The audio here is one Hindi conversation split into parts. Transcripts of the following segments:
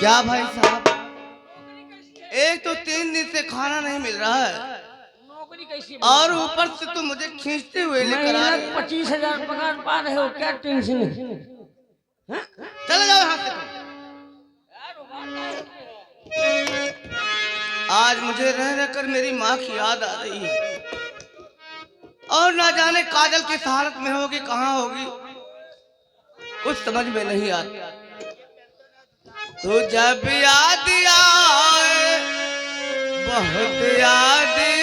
क्या भाई साहब, एक तो 3 दिन से खाना नहीं मिल रहा है नौकरी कैसी और ऊपर से तुम मुझे खींचते हुए लेकर आ रहे हो। 25,000 पगार पा रहे हो, क्या टेंशन है? चले जाओ यहाँ से तुम। आज मुझे रह रह कर मेरी माँ की याद आ रही है और ना जाने काजल किस हालत में होगी, कहाँ होगी, कुछ समझ में नहीं आता। तो जब याद आए बहुत याद आए,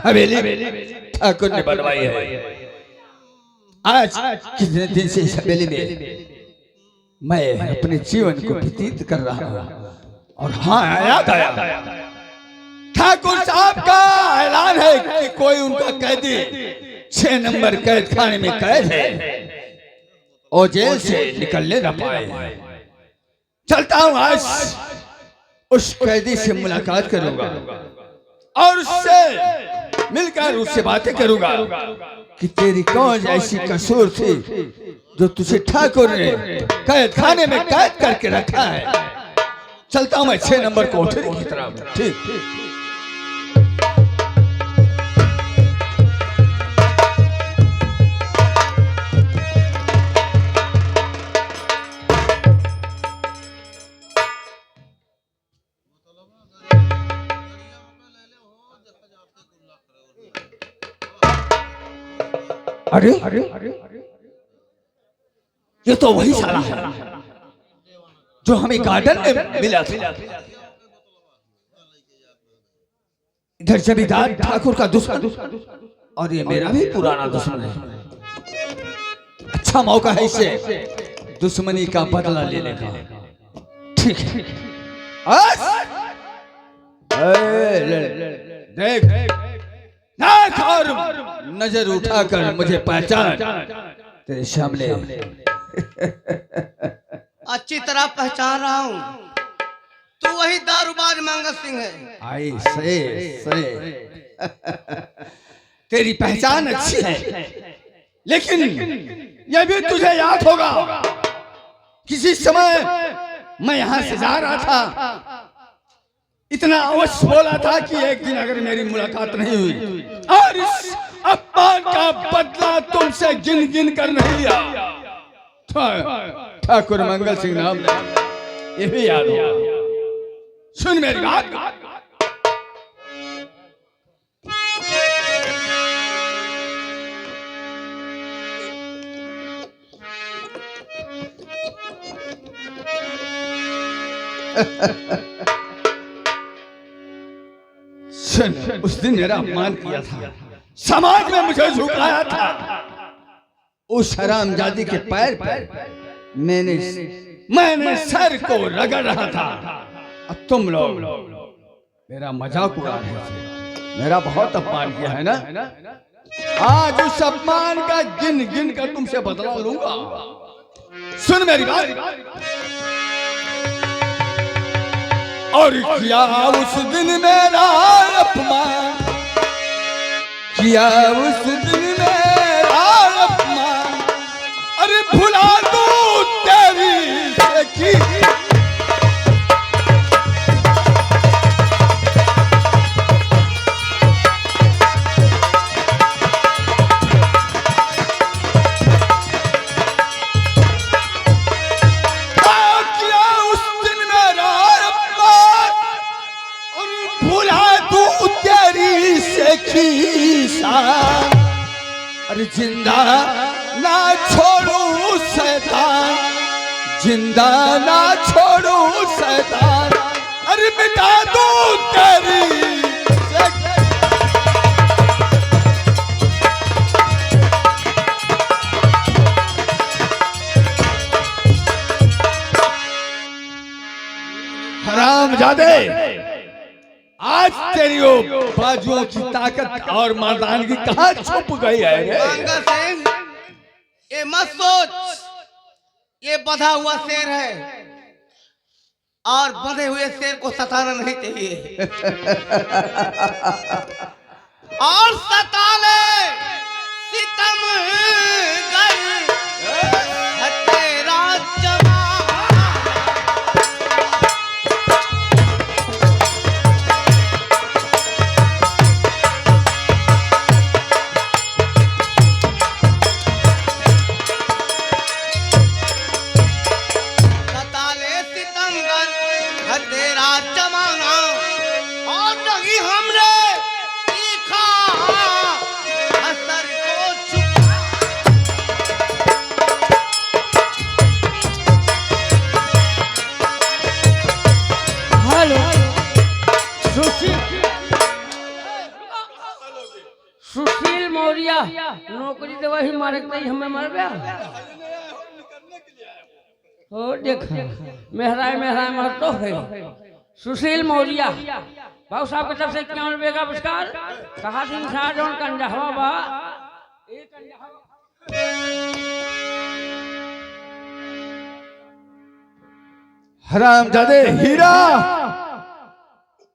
हवेली ठाकुर ने बनवाई है। आज कितने दिन से इस हवेली में मैं अपने जीवन को व्यतीत कर रहा हूँ और हाँ याद आया, ठाकुर साहब का ऐलान है कि कोई उनका कैदी 6 नंबर कैद खाने में कैद है और जेल से निकलने न पाए। चलता हूँ, आज उस कैदी से मुलाकात करूंगा और उससे मिलकर उससे बातें करूंगा कि तेरी कौन ऐसी कसूर थी जो तुझे ठाकुर ने कैद खाने में कैद करके रखा है। चलता हूं मैं 6 नंबर कोठरी की तरफ। ठीक। अरे ये तो वही साला है जो हमें गार्डन में मिला था। इधर जमींदार ठाकुर का दुश्मन और ये मेरा भी पुराना दुश्मन है। अच्छा मौका है इसे दुश्मनी का बदला लेने का। ठीक है, देख और नजर उठाकर मुझे पहचान, तेरे सामने अच्छी तरह पहचान रहा हूँ, तू वही दारूबाज मंगल सिंह है। आई से तेरी पहचान अच्छी है, लेकिन यह भी तुझे याद होगा किसी समय मैं यहाँ से जा रहा था, इतना अवश्य बोला था कि एक दिन अगर मेरी मुलाकात नहीं हुई और इस अपमान का बदला तुमसे गिन गिन कर नहीं लिया। ठाकुर मंगल सिंह नाम ये भी याद हो। सुन मेरी बात, उस दिन मेरा अपमान किया था, समाज में मुझे झुकाया था, उस हरामजादी के पैर पर मैंने सर को रगड़ रहा था। अब तुम लोग मेरा मजाक उड़ा रहे थे, मेरा बहुत अपमान किया है ना। आज उस अपमान का गिन गिन कर तुमसे बदला लूंगा। सुन मेरी बात, और किया उस दिन मेरा अपमान, किया उस दिन मेरा अपमान, अरे भुला दूं तेरी से की निशान, अरे जिंदा ना छोड़ू शैतान, जिंदा ना छोड़ू शैतान, अरे मिटा दूं तेरी। हरामजादे, आज तेरी वो बाजुओं की ताकत और मर्दानगी कहाँ छुप गई है रे? मंगल सिंह, ये मत सोच, ये बंधा हुआ शेर है और बंधे हुए शेर को सताना नहीं चाहिए। और सता ले सितम गर है तेरा जमाना। सता ले सितम गर है तेरा जमाना, और नहीं हमने सीखा असर को छुपा। हेलो सुशील, सुशील मौर्य नौकरी तो वही मारे तई हमें मर गया। ओ देख मेहराय मेहराय मर तो है। सुशील मौर्य बाबू साहब की तरफ से 51 रुपये का पुरस्कार। कहा दिन सा जौन कंजहवा बा एक हरामजादे हीरा,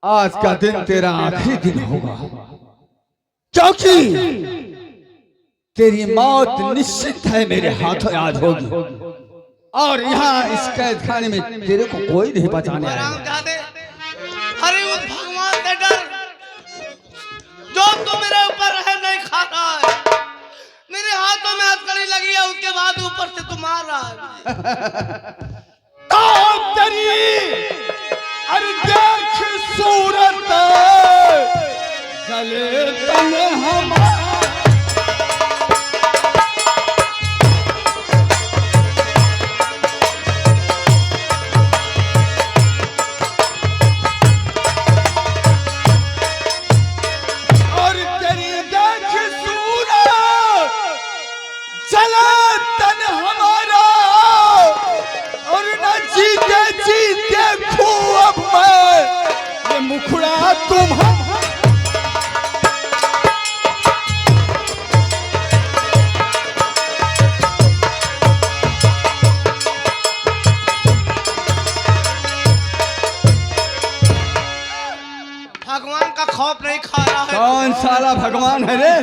आज का दिन तेरा आखिरी दिन होगा, क्योंकि तेरी मौत निश्चित है मेरे हाथों आज होगी, और यहाँ इस कैद खाने में तेरे को कोई नहीं बचाने आएगा। हरामजादे, अरे उस भगवान से डर जो तू मेरे ऊपर रहम नहीं खा रहा है। मेरे हाथों में हथकड़ी लगी है, उसके बाद ऊपर से तू मार रहा है। तो तेरी अरे देख सूरत चले तन हमारा। और तेरी देख सूरत चले तन हमारा, और न जीते जीते खूब मैं ये मुखड़ा तुम्हारा। भगवान का खौफ नहीं खा रहा है। कौन साला भगवान है रे?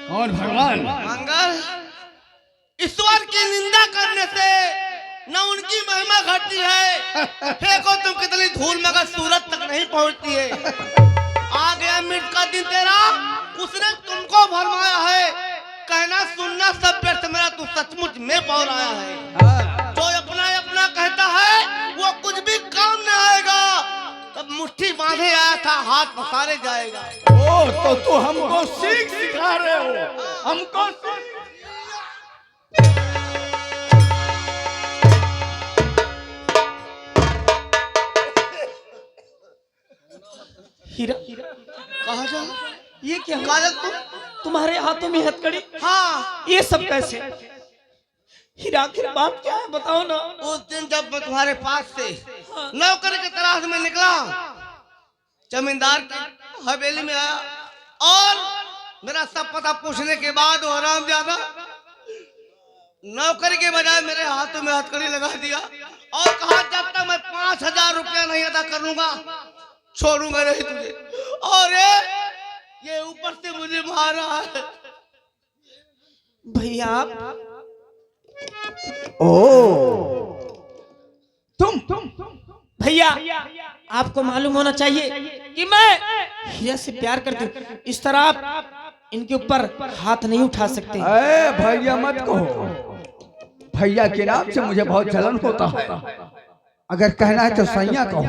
कौन भगवान? मंगल, ईश्वर की निंदा करने से न उनकी महिमा घटती है। फेंको तुम कितनी धूल मगर सूरत तक नहीं पहुंचती है। आ गया मृत का दिन तेरा, उसने तुमको भरमाया है। कहना सुनना सब व्यर्थ मेरा, तू सचमुच में पौर आया है। जो अपना अपना कहता है वो कुछ भी काम न आएगा। तब मुट्ठी बांधे आया था, हाथ पसारे जाएगा। ओ तो तू हमको सीख सिखा रहे हो? हमको हीरा कहा जा ये क्या हुआ? काजल तुम? तुम्हारे हाथों में हथकड़ी? हाँ, ये सब कैसे? हीरा आखिर बात क्या है बताओ ना। उस दिन जब मैं तुम्हारे पास से नौकरी की तलाश में निकला, जमींदार की हवेली में आया और मेरा सब पता पूछने के बाद वो हरामजादा नौकरी के बजाय मेरे हाथों में हथकड़ी लगा दिया और कहा जब तक मैं 5000 रुपया नहीं अदा करूंगा छोड़ूंगा नहीं तुझे। और ये ऊपर से मुझे मार रहा है। भैया ओ तुम भैया आपको मालूम होना चाहिए कि मैं हीरा से प्यार करती हूँ। इस तरह आप इनके ऊपर हाथ नहीं उठा सकते। अरे भैया मत कहो, भैया के नाम से मुझे बहुत जलन होता है। अगर कहना है तो सैया कहो।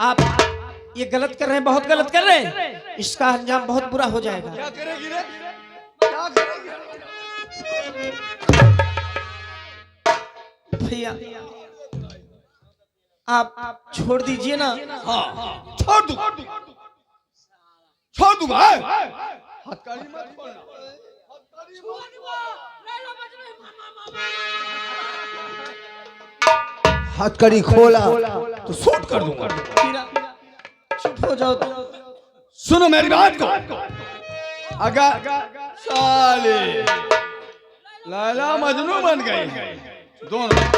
आप ये गलत कर रहे हैं, बहुत गलत कर रहे हैं। इसका अंजाम बहुत बुरा हो जाएगा। क्या करेगी रे? क्या करेगी? भैया आप छोड़ दीजिए ना। हाँ छोड़ दूंगा, छोड़ दूंगा। हथकड़ी मत खोलना। हथकड़ी खोला तो शूट कर दूंगा। हीरा चुप हो जाओ तो। सुनो मेरी बात को। अगर साले लैला मजनू बन गई दोनों।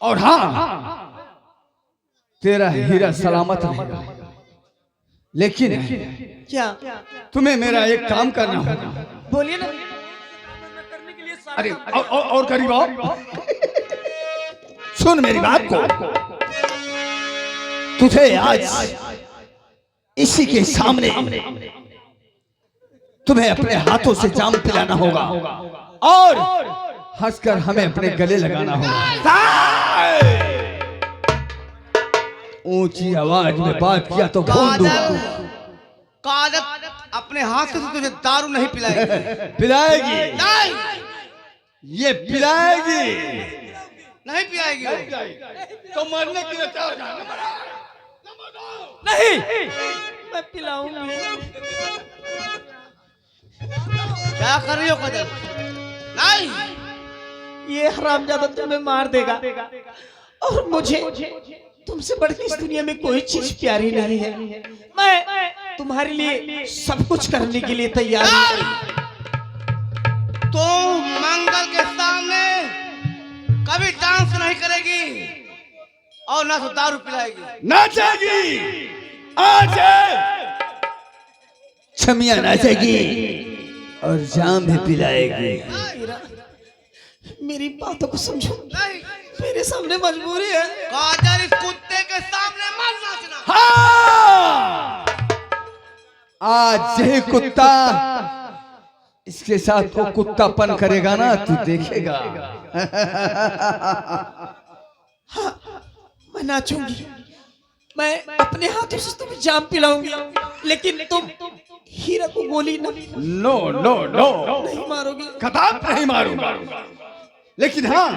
और हाँ तेरा हीरा सलामत रहेगा, लेकिन क्या? तुम्हें मेरा एक काम करना होगा। बोलिए ना। अरे और करीब आओ। सुन मेरी बात को। तुझे आज इसी के सामने तुम्हें अपने हाथों से जाम पिलाना होगा और हंसकर हमें अपने गले लगाना होगा। ऊंची आवाज में बात किया तो बोल दूंगा। काजल अपने हाथ से तुझे दारू नहीं पिलाएगी। पिलाएगी, नहीं, ये पिलाएगी। नहीं पिलाएगी वो। तो मरने की तैयार नहीं, मैं पिलाऊंगी। क्या कर रही हो काजल? नहीं, ये हरामजादा तुम्हें मार देगा और मुझे तुमसे बढ़ के इस दुनिया में कोई चीज प्यारी नहीं है। मैं तुम्हारे लिए सब कुछ करने के लिए तैयार हूँ। तो मंगल के सामने कभी डांस नहीं करेगी और ना तो दारू पिलाएगी। नाचेगी, आज छमिया नाचेगी और जाम भी पिलाएगी। हीरा, मेरी बातों को समझो। नहीं, मेरे सामने मजबूरी है। काजल इस कुत्ते के सामने मत नाचना। हाँ! आज यही कुत्ता इसके साथ वो कुत्तापन करेगा ना, तू देखेगा। हाँ, मैं नाचूंगी। मैं अपने हाथों से तुम्हें जाम पिलाऊंगी, लेकिन तुम हीरा को गोली नो नो नो, नहीं मारोगी। कदाप नहीं मारूंगा। लेकिन हाँ,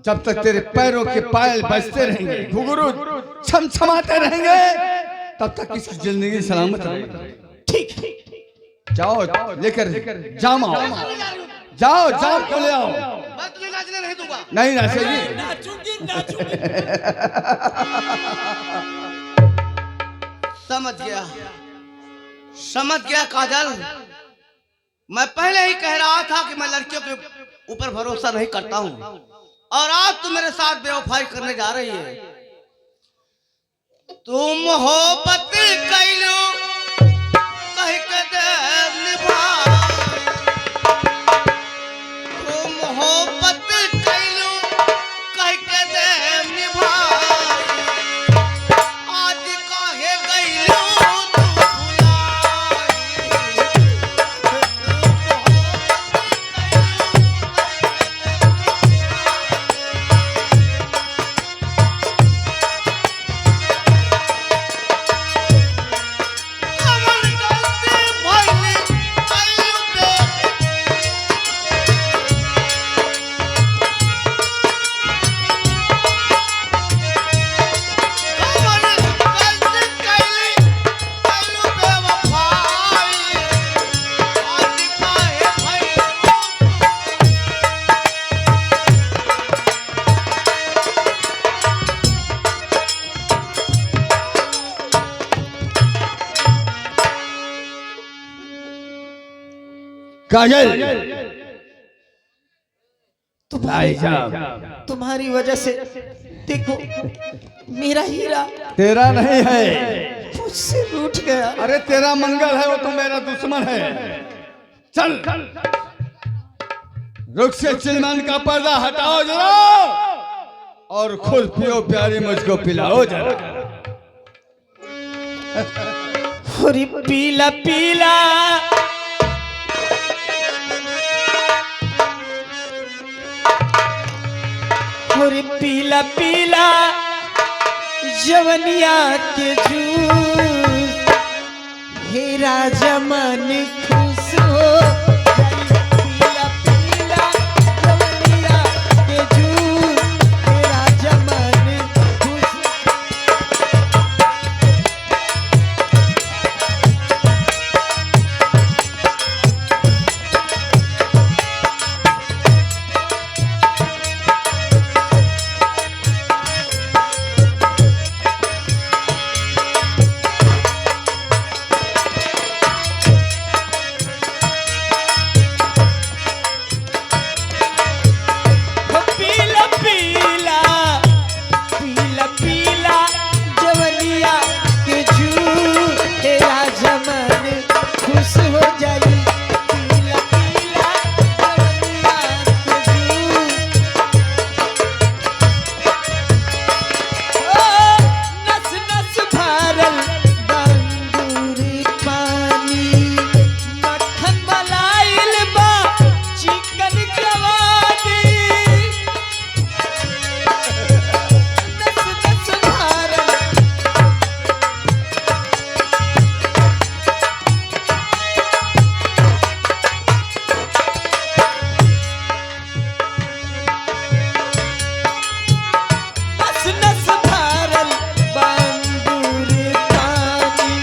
जब तक तेरे पैरों के पायल बजते रहेंगे, घुंघरू छमछमाते रहेंगे, तब तक इसकी जिंदगी सलामत रहेगी। ठीक, जाओ लेकर जाम आओ। जाओ जाम को ले आओ। मैं तुझे नाचने नहीं दूंगा। नहीं नाचेगी। समझ गया, समझ गया काजल। मैं पहले ही कह रहा था कि मैं लड़कियों के ऊपर भरोसा नहीं करता हूँ और आज तू मेरे साथ बेवफाई करने जा रही है। तुम मोहब्बत कैलो कह के देव निभाई। तुम मोहब्बत कैलो कह के देव निभाई। आज काहे गइलो तू काजल, तुम्हारी वजह से देखो मेरा हीरा तेरा नहीं है, मुझसे रूठ गया। अरे तेरा मंगल है, वो तो मेरा दुश्मन है। चल रुख से चिलमन का पर्दा हटाओ जरा और खुद पियो प्यारी, मुझको पिलाओ जरा। अरे पीला पीला और पीला पीला जवनिया के जूस हे राजा मन खुश हो पीला पीला जवनिया के जूस हे राजा मन खुश पीला पीला पीला पीला जवनिया के जूस हे राजा मन खुश हो जाई पीला पीला जवनिया के जूस ओ नस नस भरल बंगूरी पानी मक्खन मलाइल बा चिकन जवानी नस नस भरल नस नस भरल बंगूरी पानी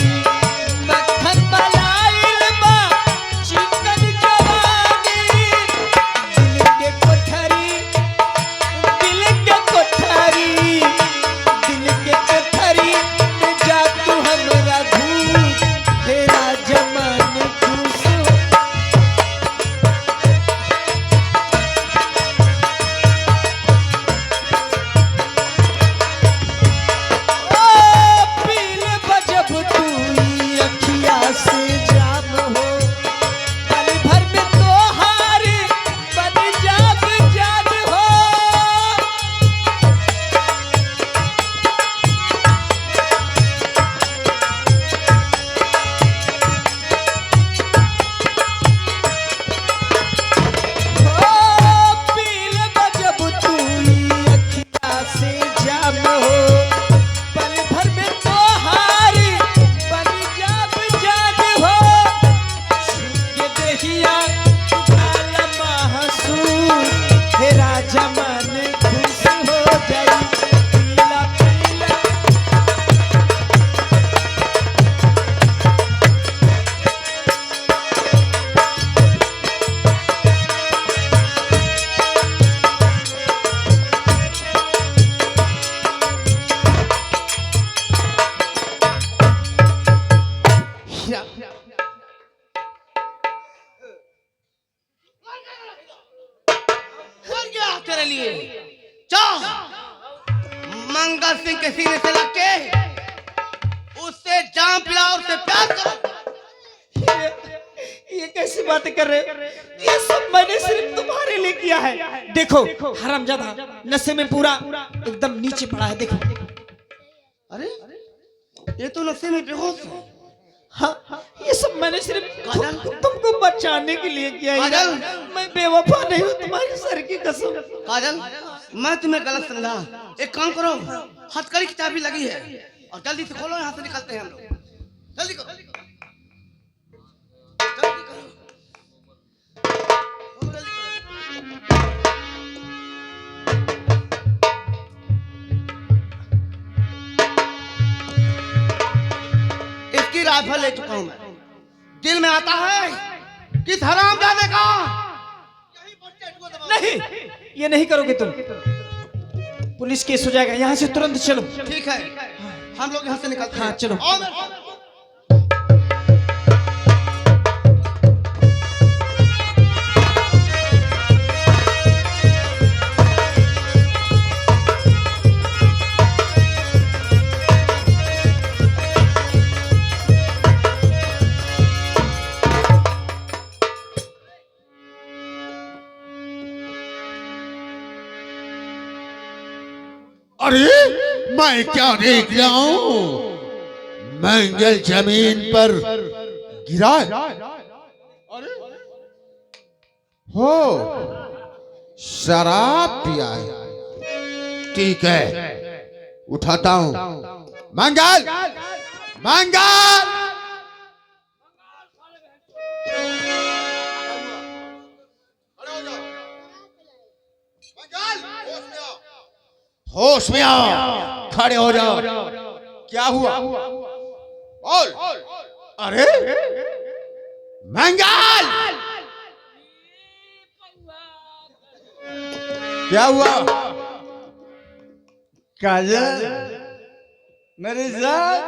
मक्खन मलाइल बा चिकन जवानी दिल के कोठरी दिल के कोठरी दिल के कोठरी में जा तू हमरा धूप हे राजा मन खुश हो ओ पील बजब तू ई अखिया से जाम हो पल भर में तोहार बन जाब जान हो ओ पील बजब तू ई अखिया से जाम हो पल भर में तोहार बन जाब जान हो छुके देहिया काला महसूस हे राजा मन खुश हो जाई पीला पीला कर गया तेरे लिए जाओ मंगल सिंह के सीने से लग के उससे जाम पिलाओ उससे प्यार करो ये कैसी बातें कर रहे हो? ये सब मैंने सिर्फ तुम्हारे लिए किया है देखो हरामजादा नशे में पूरा एकदम नीचे पड़ा है देखो अरे ये तो नशे में बेहोश है हाँ ये सब मैंने सिर्फ काजल? तुमको बचाने के लिए किया है काजल? मैं बेवफा नहीं हूँ तुम्हारी सर की कसम काजल मैं तुम्हें गलत समझा एक काम करो हथकड़ी की चाबी लगी है और जल्दी से खोलो यहाँ से निकलते हैं हम लोग जल्दी करो जल्दी करो खोलो, जल्दी करो। इसकी राइफल ले चुका हूं मैं दिल में आता है किस हरामजादे का नहीं ये नहीं करोगे तुम पुलिस केस हो जाएगा यहाँ से तुरंत चलो ठीक है हम लोग यहाँ से निकलते हैं हाँ, चलो। आओ मेरे- अरे मैं क्या देख रहा हूँ? मंगल जमीन पर गिरा है। अरे हो शराब पिया है। ठीक है, उठाता हूं। मंगल, मंगल, होश में आओ, खड़े हो जाओ। क्या हुआ? बोल। अरे मंगल, क्या हुआ? काजल, मेरी जान,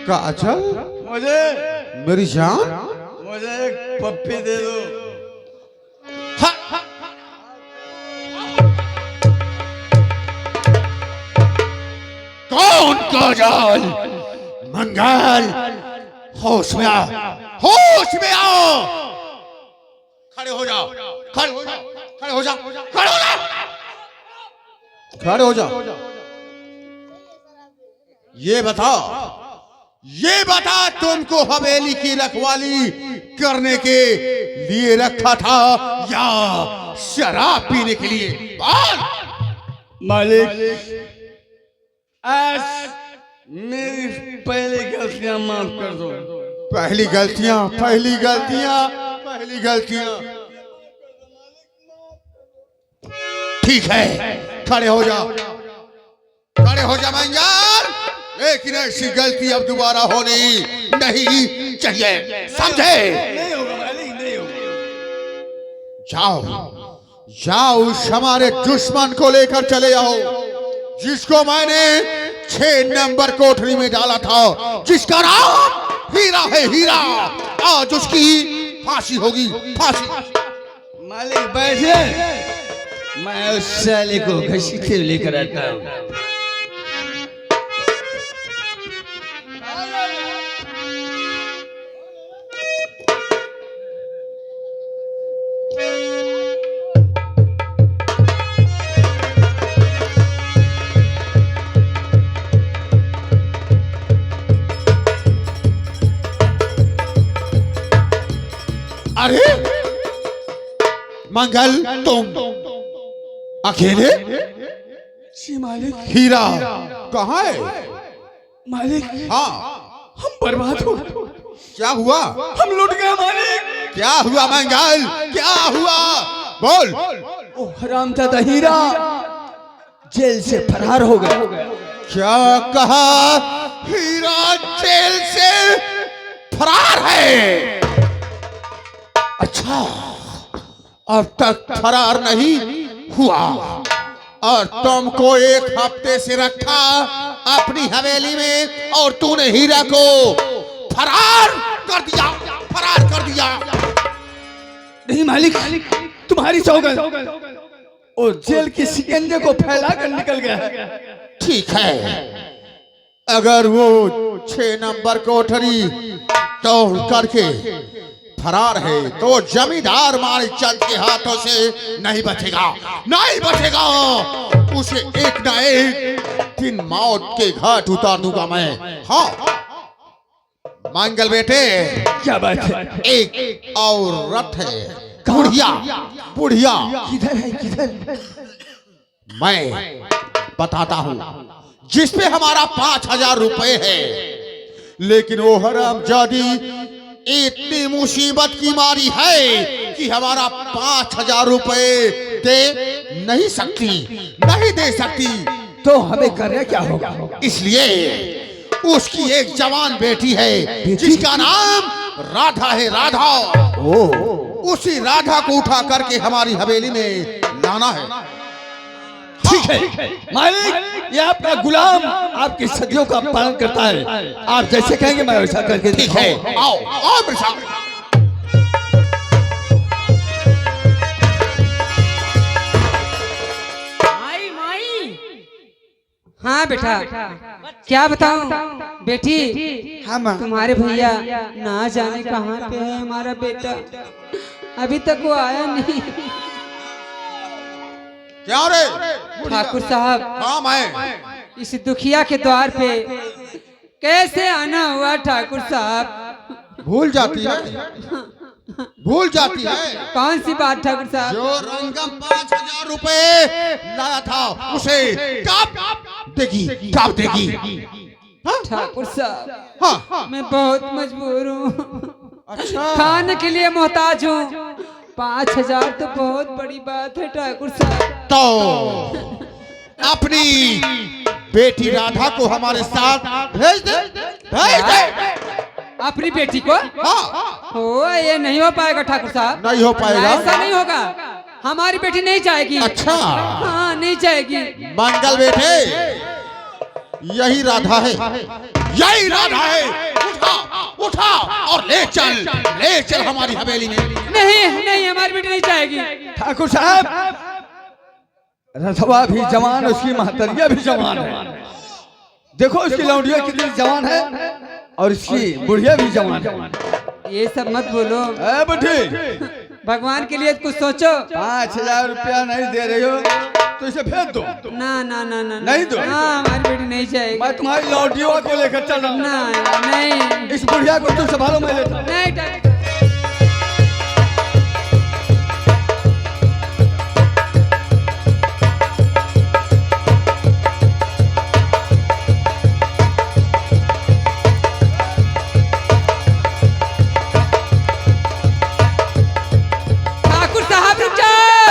काजल, मुझे मेरी जान, मुझे एक पप्पी दे दो। कौन काजल? मंगल, होश में आओ, होश में आओ। खड़े हो जाओ, खड़े हो जाओ, खड़े हो जाओ, खड़े हो जाओ, खड़े हो जाओ। ये बता तुमको हवेली की रखवाली करने के लिए रखा था या शराब पीने के लिए? बोल। मालिक, आज मेरी पहली गलतियां माफ कर दो। पहली गलतियां, पहली गलतियां, पहली गलतियां। ठीक है, खड़े हो जाओ, खड़े हो जाओ मंगल। लेकिन ऐसी गलती अब दोबारा होनी नहीं चाहिए, समझे? नहीं होगा मालिक, नहीं होगा। जाओ, जाओ, उस हमारे दुश्मन को लेकर चले आओ, जिसको मैंने 6 नंबर कोठरी में डाला था, जिसका नाम हीरा है, हीरा। आज उसकी फांसी होगी, फांसी। मालिक बैठे, मैं उस साले को घसीट के लेकर आता हूँ। अरे मंगल, तुम अकेले? जी मालिक। हीरा कहाँ है? मालिक, हाँ, हम बर्बाद हो, क्या हुआ? हम लुट गए मालिक। क्या हुआ मंगल, क्या हुआ? बोल। ओ हरामजादा हीरा जेल से फरार हो गया। क्या कहा? हीरा जेल से फरार है? अच्छा, अब तक फरार नहीं हुआ और तुमको 1 हफ्ते से रखा अपनी हवेली में और तूने हीरा को फरार कर दिया, फरार कर दिया। नहीं मालिक, तुम्हारी सौगंध, और जेल के शिकंजे को फैला कर निकल गया। ठीक है, अगर वो 6 नंबर कोठरी तोड़ करके फरार है तो जमींदार मालिक चंद के हाथों से नहीं बचेगा, नहीं बचेगा। उसे एक ना एक दिन मौत के घाट उतार दूंगा मैं। हाँ मंगल बेटे, क्या बात है? एक औरत है, बुढ़िया, बुढ़िया। किधर है, किधर? मैं बताता हूँ, जिसपे हमारा 5000 रुपए है, लेकिन वो हरामजादी इतनी मुसीबत की मारी है कि हमारा 5000 रुपए दे नहीं सकती, नहीं दे सकती। तो हमें करना क्या होगा? इसलिए उसकी एक जवान बेटी है जिसका नाम राधा है, राधा। उसी राधा को उठा करके हमारी हवेली में लाना है। ठीक है मालिक, ये आपका गुलाम आपकी सदियों का पालन करता है। आप जैसे कहेंगे मैं वैसा करके ठीक है, आओ आओ मेरे साथ। माई माई। हाँ बेटा, क्या बताऊं बेटी? हाँ माँ। तुम्हारे भैया ना जाने कहाँ पे है हमारा बेटा, अभी तक वो आया नहीं। क्या रे? ठाकुर साहब, हाँ मैं। इस दुखिया के द्वार पे कैसे आना हुआ ठाकुर साहब? भूल जाती है, भूल जाती है। कौन सी बात ठाकुर साहब? जो रंगम 5000 रुपए लाया था उसे कब देगी, कब देगी? ठाकुर साहब हाँ मैं बहुत मजबूर हूँ, अच्छा खाने के लिए मोहताज हूँ। 5000 तो बहुत बड़ी बात है ठाकुर साहब। तो अपनी बेटी राधा को हमारे साथ भेज दे, भेज दे। अपनी बेटी को? हाँ हो ये नहीं हो पाएगा ठाकुर साहब, नहीं हो पाएगा। ऐसा नहीं होगा, हमारी बेटी नहीं जाएगी। अच्छा हाँ नहीं जाएगी। मंगल बेटे यही राधा है, यही राधा है। उठा उठा और ले चल हमारी हवेली में। नहीं नहीं हमारी बेटी नहीं जाएगी। ठाकुर साहब रथवा भी जवान, उसकी महतरिया भी जवान है। देखो उसकी लौंडिया कितनी जवान है और इसकी बुढ़िया भी जवान है। ये सब मत बोलो, ए बुढ़ी भगवान के लिए कुछ सोचो। 5000 रुपया नहीं दे रही हो तो इसे भेज दो। ना ना ना ना नहीं दो? हाँ हमारी बेटी नहीं जाएगी। मैं तुम्हारी लौंडियों को लेकर चल रहा हूँ। ना नहीं इस बुढ़िया को तुम संभालो, मैं लेता हूँ। नहीं ठाकुर साहब रुक जाओ,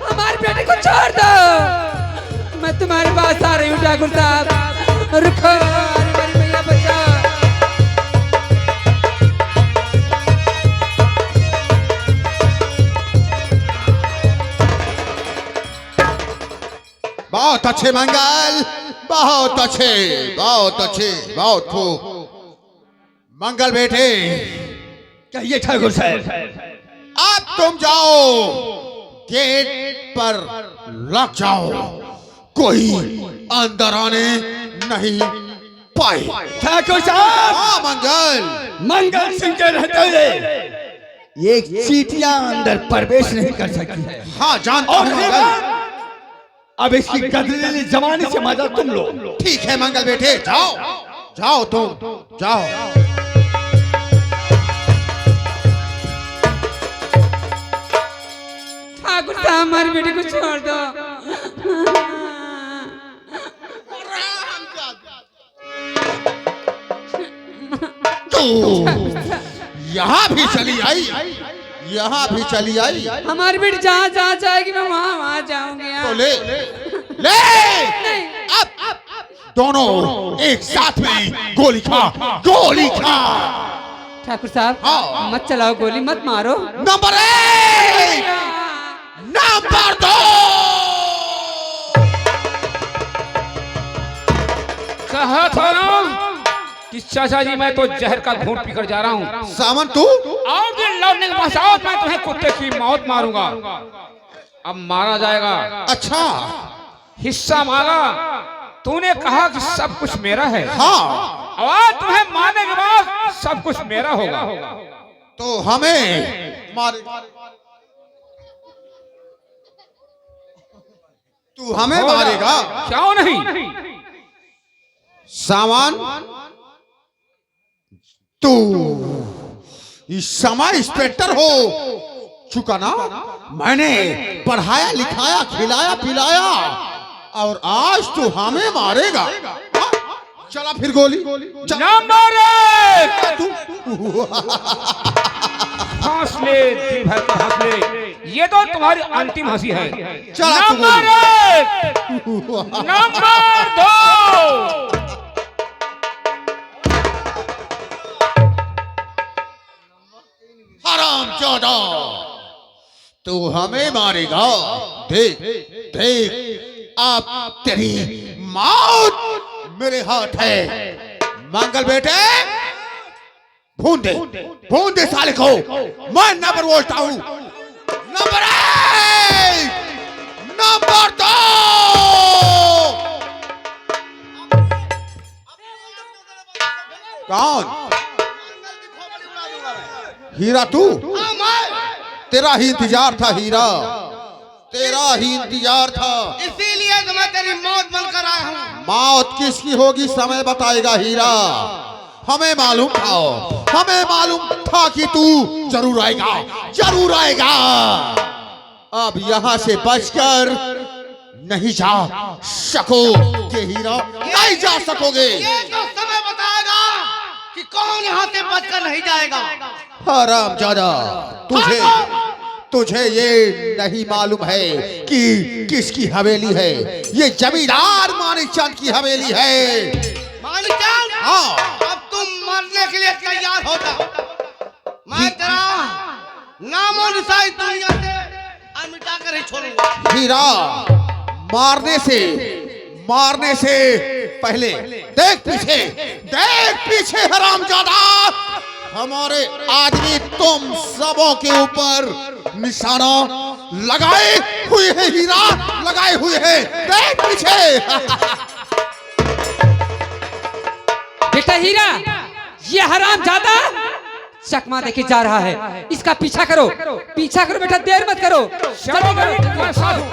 हमारी बेटी को छोड़ दो। मैं तुम्हारे पास आ रही हूँ ठाकुर साहब, रुको। अरे मेरी मैया बचाओ। बहुत अच्छे मंगल, बहुत अच्छे, बहुत अच्छे, बहुत खूब। मंगल बेटे कहिए ठाकुर साहब। अब तुम जाओ गेट पर लग जाओ, कोई अंदर आने नहीं पाए। ठाकुर साहब हाँ मंगल, मंगल सिंह के रहते हुए एक चीटियां अंदर प्रवेश नहीं कर सकती है। हाँ जानता और हूँ मंगल। अब इसकी गदरीली जवानी से मजा तुम लो। ठीक है मंगल बेटे, जाओ जाओ तुम जाओ। ठाकुर साहब हमारी बेटी को छोड़ दो। तू यहाँ भी चली आई, यहाँ भी चली आई। हमारी बेटी जहाँ जहाँ जाएगी मैं वहाँ वहाँ जाऊंगी। तो ले ले अब दोनों एक साथ में गोली खा, गोली खा। ठाकुर साहब हाँ। मत चलाओ गोली, मत मारो। Number 1, number 2। कहा था ना कि चाचा जी मैं तो जहर का घूंट पीकर जा रहा हूँ। सामन तू और दिन लौटने के पश्चात मैं तुम्हें कुत्ते की मौत मारूंगा। अब मारा जाएगा। अच्छा हिस्सा मांगा, तूने कहा कि सब कुछ मेरा है। हाँ अब आज तुम्हें मारने के बाद सब कुछ मेरा होगा। तो हमें मारे, तू हमें मारेगा? क्यों नहीं? सामान तू इस समय इंस्पेक्टर हो चुका ना। मैंने पढ़ाया लिखाया खिलाया पिलाया और आज तू हमें मारेगा। हाँ? चला फिर गोली चल। नंबर 1 तू हंसले दिन भर के हंसले, ये तो तुम्हारी अंतिम हंसी है। चला तू नंबर 1, नंबर 2। हरामजादा तू हमें मारेगा। देख देख अब तेरी मौत मेरे हाथ है। मंगल बेटे भून दे साले को। मैं नंबर बोलता हूँ, नंबर 1, नंबर 2। कौन? हीरा तू? तेरा ही इंतजार था हीरा, तेरा ही इंतजार था। इसीलिए तो मैं तेरी मौत बनकर आया हूँ। मौत किसकी होगी समय बताएगा हीरा। हमें मालूम था कि तू जरूर आएगा। अब यहाँ से बचकर नहीं जा सकोगे हीरा, नहीं जा सकोगे। ये तो समय बताएगा कि कौन यहाँ से बचकर नहीं जाएगा। हरामजादा, तुझे ये नहीं मालूम है कि किसकी हवेली है? ये जमींदार मानिकचंद की हवेली है। मानिकचंद, हाँ, अब तुम मरने के लिए तैयार हो जाओ। मैं तेरा नामो निशान दुनिया से मिटा कर ही छोड़ूंगा। हीरा, मारने से पहले देख पीछे हरामजादा, हमारे आदमी तुम सबों के ऊपर निशाना लगाए हुए हैं हीरा, लगाए हुए हैं। देख पीछे। बेटा हीरा, ये हरामजादा चकमा देके जा रहा है, इसका पीछा करो बेटा, देर मत करो। चलो भाई, मैं साथ हूँ।